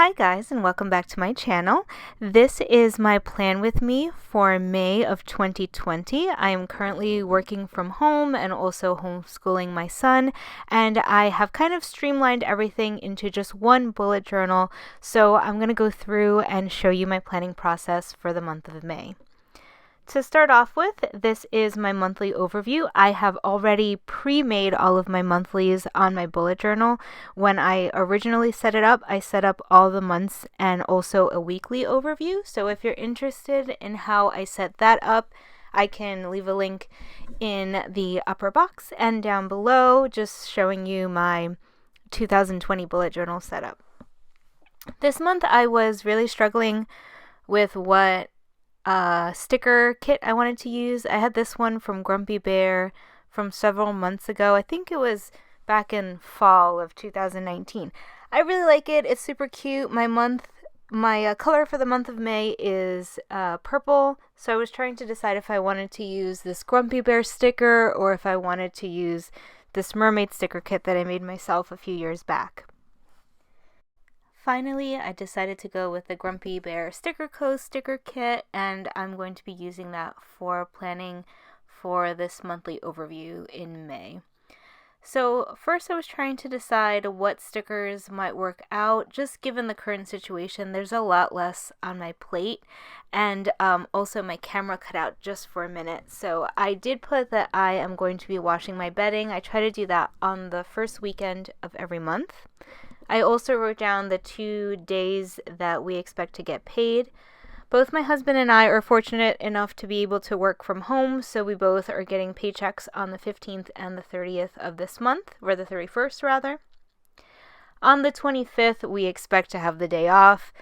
Hi guys, and welcome back to my channel. This is my plan with me for May of 2020. I am currently working from home and also homeschooling my son, and I have kind of streamlined everything into just one bullet journal, so I'm going to go through and show you my planning process for the month of May. To start off with, this is my monthly overview. I have already pre-made all of my monthlies on my bullet journal. When I originally set it up, I set up all the months and also a weekly overview. So if you're interested in how I set that up, I can leave a link in the upper box and down below, just showing you my 2020 bullet journal setup. This month I was really struggling with what sticker kit I wanted to use. I had this one from Grumpy Bear from several months ago. I think it was back in fall of 2019. I really like it. It's super cute. My color for the month of May is purple, so I was trying to decide if I wanted to use this Grumpy Bear sticker or if I wanted to use this Mermaid Sticker Kit that I made myself a few years back. Finally, I decided to go with the Grumpy Bear Sticker Co. sticker kit, and I'm going to be using that for planning for this monthly overview in May. So first I was trying to decide what stickers might work out. Just given the current situation, there's a lot less on my plate, and also my camera cut out just for a minute. So I did put that I am going to be washing my bedding. I try to do that on the first weekend of every month. I also wrote down the 2 days that we expect to get paid. Both my husband and I are fortunate enough to be able to work from home, so we both are getting paychecks on the 15th and the 30th of this month, or the 31st rather. On the 25th, we expect to have the day off.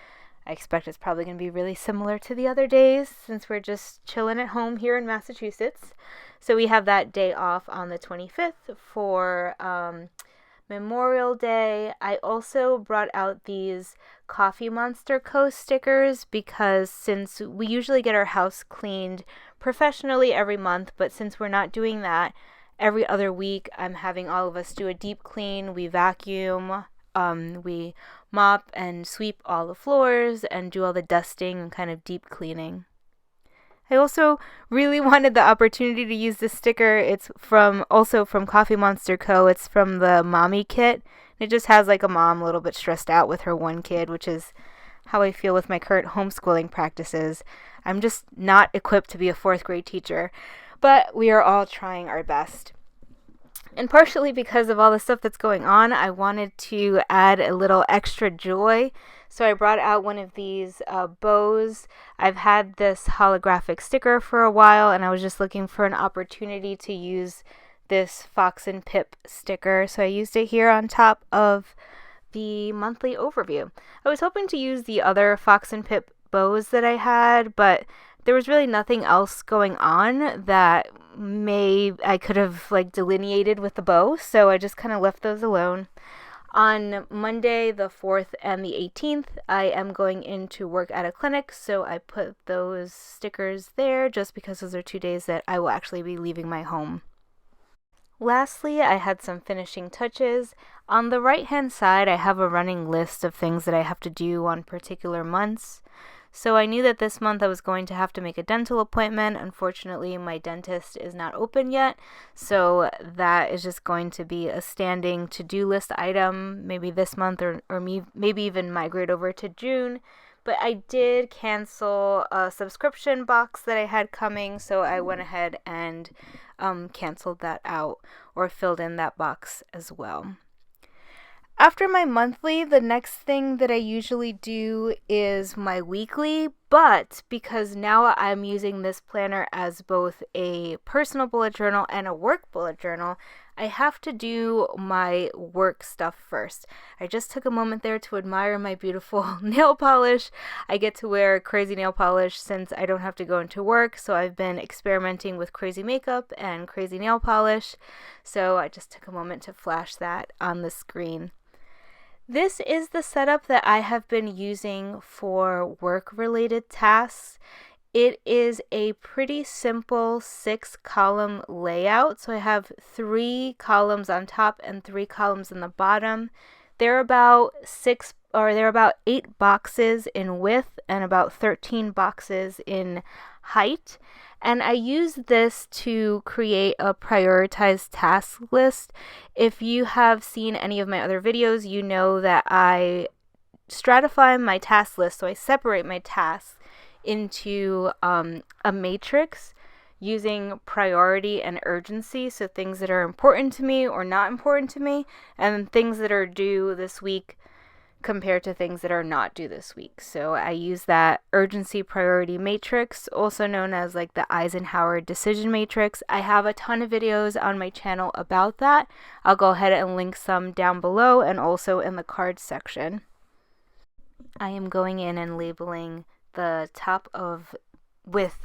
I expect it's probably going to be really similar to the other days since we're just chilling at home here in Massachusetts. So we have that day off on the 25th for Memorial Day. I also brought out these Coffee Monster Co. stickers because since we usually get our house cleaned professionally every month, but since we're not doing that every other week, I'm having all of us do a deep clean. We vacuum, we mop and sweep all the floors and do all the dusting and kind of deep cleaning. I also really wanted the opportunity to use this sticker. It's also from Coffee Monster Co. It's from the Mommy Kit. It just has like a mom a little bit stressed out with her one kid, which is how I feel with my current homeschooling practices. I'm just not equipped to be a 4th grade teacher, but we are all trying our best. And partially because of all the stuff that's going on, I wanted to add a little extra joy. So I brought out one of these bows. I've had this holographic sticker for a while, and I was just looking for an opportunity to use this Fox and Pip sticker. So I used it here on top of the monthly overview. I was hoping to use the other Fox and Pip bows that I had, but there was really nothing else going on that I could have delineated with the bow, so I just kind of left those alone. On Monday, the 4th and the 18th, I am going into work at a clinic, so I put those stickers there just because those are 2 days that I will actually be leaving my home. Lastly, I had some finishing touches. On the right-hand side, I have a running list of things that I have to do on particular months. So I knew that this month I was going to have to make a dental appointment. Unfortunately, my dentist is not open yet, so that is just going to be a standing to-do list item, maybe this month or maybe even migrate over to June. But I did cancel a subscription box that I had coming, so I went ahead and canceled that out or filled in that box as well. After my monthly, the next thing that I usually do is my weekly, but because now I'm using this planner as both a personal bullet journal and a work bullet journal, I have to do my work stuff first. I just took a moment there to admire my beautiful nail polish. I get to wear crazy nail polish since I don't have to go into work, so I've been experimenting with crazy makeup and crazy nail polish, so I just took a moment to flash that on the screen. This is the setup that I have been using for work-related tasks. It is a pretty simple 6-column layout. So I have 3 columns on top and 3 columns on the bottom. They're about 6 they're about 8 boxes in width and about 13 boxes in height. And I use this to create a prioritized task list. If you have seen any of my other videos, you know that I stratify my task list. So I separate my tasks into a matrix using priority and urgency. So things that are important to me or not important to me, and things that are due this week compared to things that are not due this week. So I use that urgency priority matrix, also known as like the Eisenhower decision matrix. I have a ton of videos on my channel about that. I'll go ahead and link some down below and also in the cards section. I am going in and labeling the top of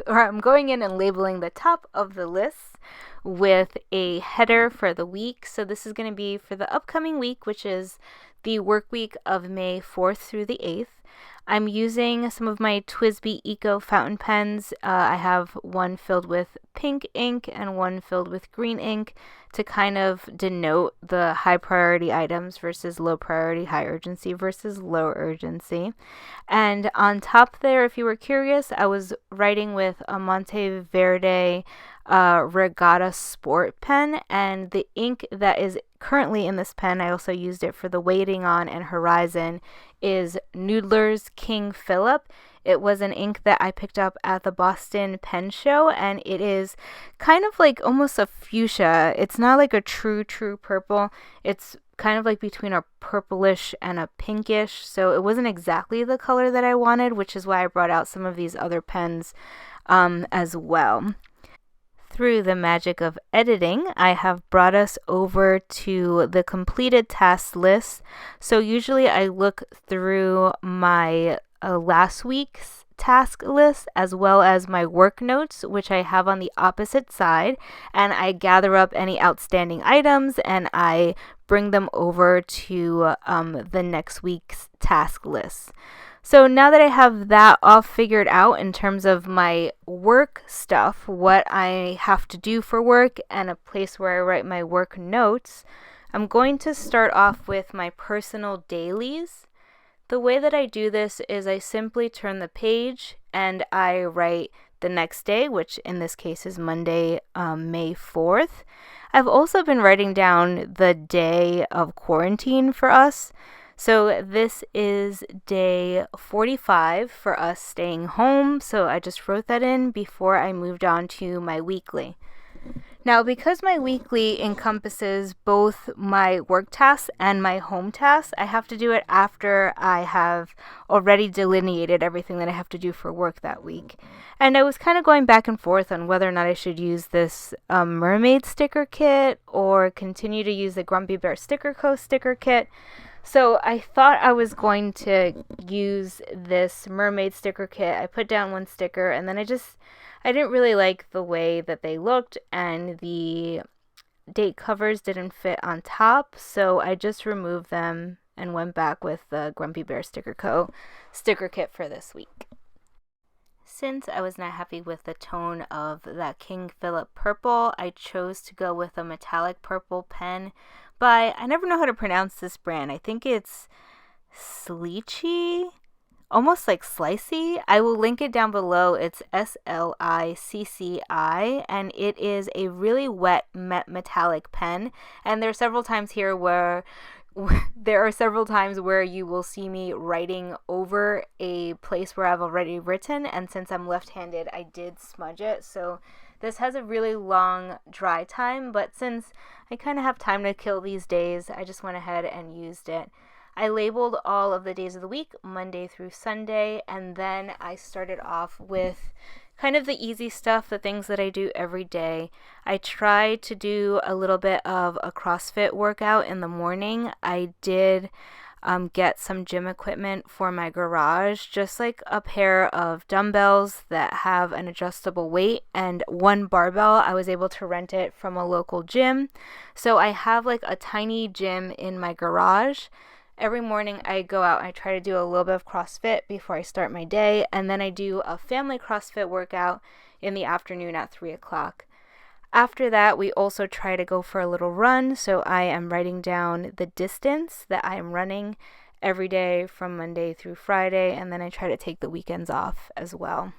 I'm going in and labeling the top of the list with a header for the week. So this is going to be for the upcoming week, which is the work week of May 4th through the 8th. I'm using some of my TWSBI Eco fountain pens. I have one filled with pink ink and one filled with green ink to kind of denote the high priority items versus low priority, high urgency versus low urgency. And on top there, if you were curious, I was writing with a Monteverde Regatta Sport pen, and the ink that is currently in this pen, I also used it for the Waiting On and Horizon, is Noodler's King Philip. It was an ink that I picked up at the Boston Pen Show, and it is kind of like almost a fuchsia. It's not like a true purple. It's kind of like between a purplish and a pinkish, so it wasn't exactly the color that I wanted, which is why I brought out some of these other pens as well. Through the magic of editing, I have brought us over to the completed task list. So usually I look through my last week's task list as well as my work notes, which I have on the opposite side, and I gather up any outstanding items and I bring them over to the next week's task list. So now that I have that all figured out in terms of my work stuff, what I have to do for work, and a place where I write my work notes, I'm going to start off with my personal dailies. The way that I do this is I simply turn the page and I write the next day, which in this case is Monday, May 4th. I've also been writing down the day of quarantine for us. So this is day 45 for us staying home. So I just wrote that in before I moved on to my weekly. Now, because my weekly encompasses both my work tasks and my home tasks, I have to do it after I have already delineated everything that I have to do for work that week. And I was kind of going back and forth on whether or not I should use this Mermaid Sticker Kit or continue to use the Grumpy Bear Sticker Co. Sticker Kit. So I thought I was going to use this Mermaid Sticker Kit. I put down one sticker and then I didn't really like the way that they looked and the date covers didn't fit on top. So I just removed them and went back with the Grumpy Bear Sticker Co. Sticker Kit for this week. Since I was not happy with the tone of that King Philip purple, I chose to go with a metallic purple pen by, I never know how to pronounce this brand. I think it's Slicci, almost like slicey. I will link it down below. It's Slicci, and it is a really wet metallic pen. And there are several times here where you will see me writing over a place where I've already written, and since I'm left-handed, I did smudge it. So this has a really long dry time, but since I kind of have time to kill these days, I just went ahead and used it. I labeled all of the days of the week, Monday through Sunday, and then I started off with kind of the easy stuff, the things that I do every day. I tried to do a little bit of a CrossFit workout in the morning. I did get some gym equipment for my garage, just like a pair of dumbbells that have an adjustable weight and one barbell. I was able to rent it from a local gym. So I have like a tiny gym in my garage. Every morning I go out and I try to do a little bit of CrossFit before I start my day, and then I do a family CrossFit workout in the afternoon at 3 o'clock. After that, we also try to go for a little run, so I am writing down the distance that I am running every day from Monday through Friday, and then I try to take the weekends off as well.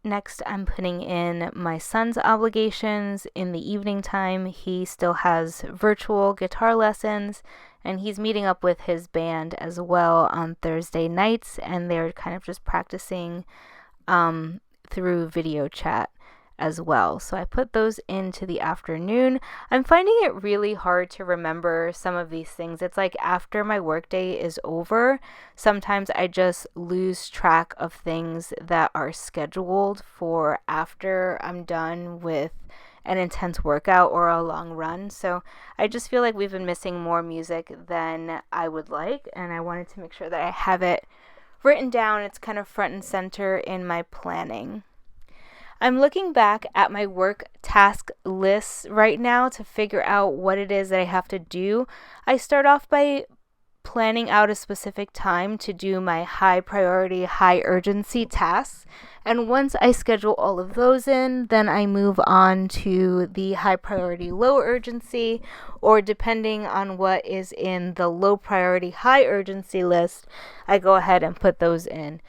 Next, I'm putting in my son's obligations in the evening time. He still has virtual guitar lessons, and he's meeting up with his band as well on Thursday nights, and they're kind of just practicing through video chat as well. So I put those into the afternoon. I'm finding it really hard to remember some of these things. It's like after my workday is over, sometimes I just lose track of things that are scheduled for after I'm done with an intense workout or a long run. So I just feel like we've been missing more music than I would like, and I wanted to make sure that I have it written down. It's kind of front and center in my planning. I'm looking back at my work task lists right now to figure out what it is that I have to do. I start off by planning out a specific time to do my high priority, high urgency tasks. And once I schedule all of those in, then I move on to the high priority, low urgency, or depending on what is in the low priority, high urgency list, I go ahead and put those in.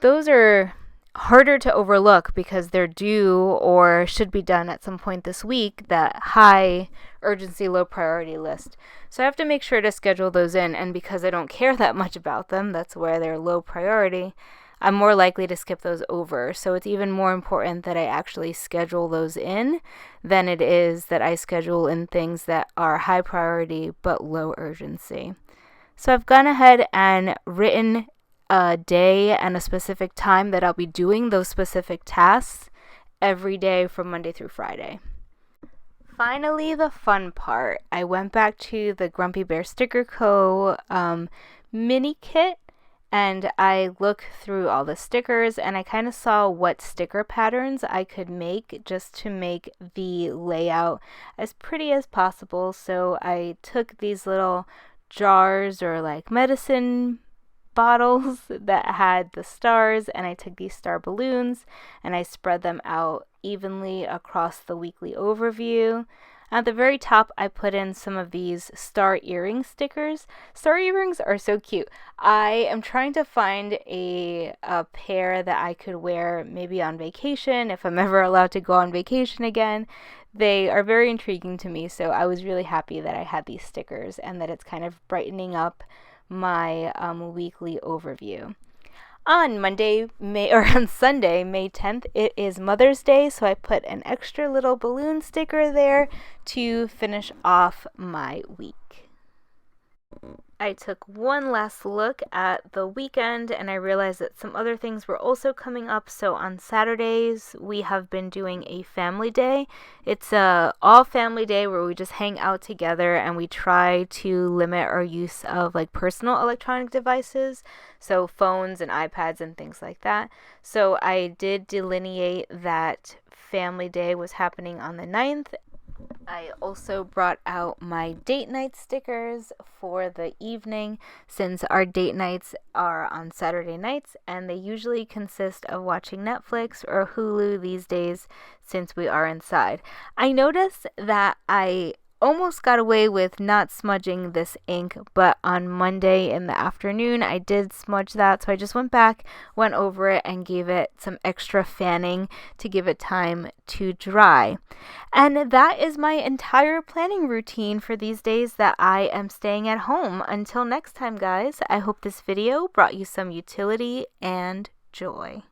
Those are harder to overlook because they're due or should be done at some point this week, that high urgency, low priority list. So I have to make sure to schedule those in, and because I don't care that much about them, that's where they're low priority, I'm more likely to skip those over. So it's even more important that I actually schedule those in than it is that I schedule in things that are high priority but low urgency. So I've gone ahead and written a day and a specific time that I'll be doing those specific tasks every day from Monday through Friday. Finally, the fun part. I went back to the Grumpy Bear Sticker Co. mini kit, and I looked through all the stickers, and I kind of saw what sticker patterns I could make just to make the layout as pretty as possible. So I took these little jars or like medicine bottles that had the stars, and I took these star balloons and I spread them out evenly across the weekly overview. At the very top, I put in some of these star earring stickers. Star earrings are so cute. I am trying to find a pair that I could wear maybe on vacation if I'm ever allowed to go on vacation again. They are very intriguing to me, so I was really happy that I had these stickers and that it's kind of brightening up my weekly overview. On Sunday, May 10th, it is Mother's Day, so I put an extra little balloon sticker there to finish off my week. I took one last look at the weekend and I realized that some other things were also coming up. So on Saturdays, we have been doing a family day. It's a all family day where we just hang out together and we try to limit our use of like personal electronic devices, so phones and iPads and things like that. So I did delineate that family day was happening on the 9th. I also brought out my date night stickers for the evening, since our date nights are on Saturday nights and they usually consist of watching Netflix or Hulu these days since we are inside. I noticed that I almost got away with not smudging this ink, but on Monday in the afternoon I did smudge that, so I just went back, went over it, and gave it some extra fanning to give it time to dry. And that is my entire planning routine for these days that I am staying at home. Until next time, guys, I hope this video brought you some utility and joy.